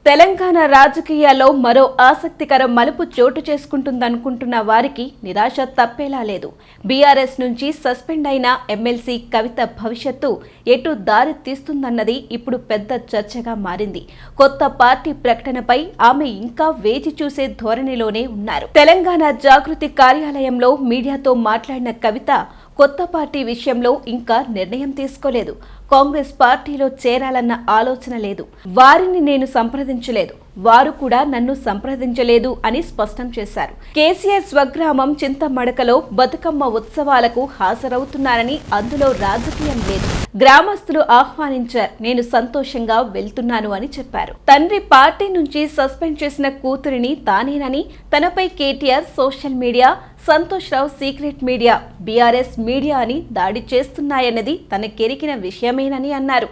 తెలంగాణ రాజకీయాల్లో మరో ఆసక్తికర మలుపు చోటు చేసుకుంటుందనుకుంటున్న వారికి నిరాశ తప్పేలా లేదు. బీఆర్ఎస్ నుంచి సస్పెండ్ అయిన ఎమ్మెల్సీ కవిత భవిష్యత్తు ఎటు దారి తీస్తుందన్నది ఇప్పుడు పెద్ద చర్చగా మారింది. కొత్త పార్టీ ప్రకటనపై ఆమె ఇంకా వేచి చూసే ధోరణిలోనే ఉన్నారు. తెలంగాణ జాగృతి కార్యాలయంలో మీడియాతో మాట్లాడిన కవిత కొత్త పార్టీ విషయంలో ఇంకా నిర్ణయం తీసుకోలేదు. కాంగ్రెస్ పార్టీలో చేరాలన్న ఆలోచన లేదు. వారిని నేను సంప్రదించలేదు, వారు కూడా నన్ను సంప్రదించలేదు అని స్పష్టం చేశారు. కేసీఆర్ స్వగ్రామం చింతమడకలో బతుకమ్మ ఉత్సవాలకు హాజరవుతున్నారని, అందులో రాజకీయం లేదు. గ్రామస్తులు ఆహ్వానించారు, నేను సంతోషంగా వెళ్తున్నాను అని చెప్పారు. తండ్రి పార్టీ నుంచి సస్పెండ్ చేసిన కూతురిని తానేనని, తనపై కేటీఆర్ సోషల్ మీడియా, సంతోష్ రావు సీక్రెట్ మీడియా, బీఆర్ఎస్ మీడియా అని దాడి చేస్తున్నాయన్నది తనకెరిగిన విషయమేనని అన్నారు.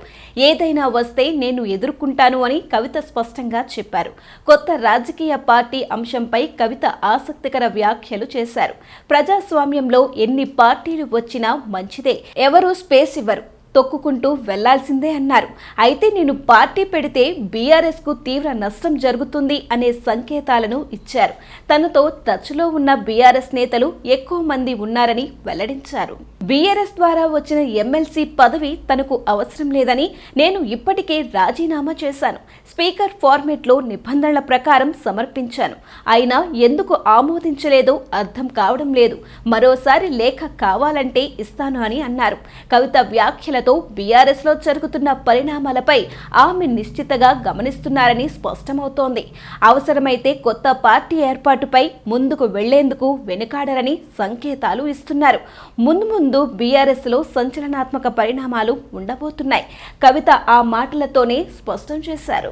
ఏదైనా వస్తే నేను ఎదుర్కొంటాను అని కవిత స్పష్టంగా చెప్పారు. కొత్త రాజకీయ పార్టీ అంశంపై కవిత ఆసక్తికర వ్యాఖ్యలు చేశారు. ప్రజాస్వామ్యంలో ఎన్ని పార్టీలు వచ్చినా మంచిదే, ఎవరూ స్పేస్ ఇవ్వరు, తొక్కుకుంటూ వెళ్లాల్సిందే అన్నారు. అయితే నేను పార్టీ పెడితే బీఆర్ఎస్ కు తీవ్ర నష్టం జరుగుతుంది అనే సంకేతాలను ఇచ్చారు. తనతో టచ్లో ఉన్న బీఆర్ఎస్ నేతలు ఎక్కువ మంది ఉన్నారని వెల్లడించారు. బీఆర్ఎస్ ద్వారా వచ్చిన ఎమ్మెల్సీ పదవి తనకు అవసరం లేదని, నేను ఇప్పటికే రాజీనామా చేశాను. స్పీకర్ ఫార్మేట్లో నిబంధనల ప్రకారం సమర్పించాను. అయినా ఎందుకు ఆమోదించలేదో అర్థం కావడం లేదు. మరోసారి లేఖ కావాలంటే ఇస్తాను అని అన్నారు. కవిత వ్యాఖ్యల బీఆర్ఎస్ లో జరుగుతున్న పరిణామాలపై ఆమె నిశ్చితగా గమనిస్తున్నారని స్పష్టమవుతోంది. అవసరమైతే కొత్త పార్టీ ఏర్పాటుపై ముందుకు వెళ్లేందుకు వెనుకాడరని సంకేతాలు ఇస్తున్నారు. ముందు బీఆర్ఎస్ లో సంచలనాత్మక పరిణామాలు ఉండబోతున్నాయి. కవిత ఆ మాటలతోనే స్పష్టం చేశారు.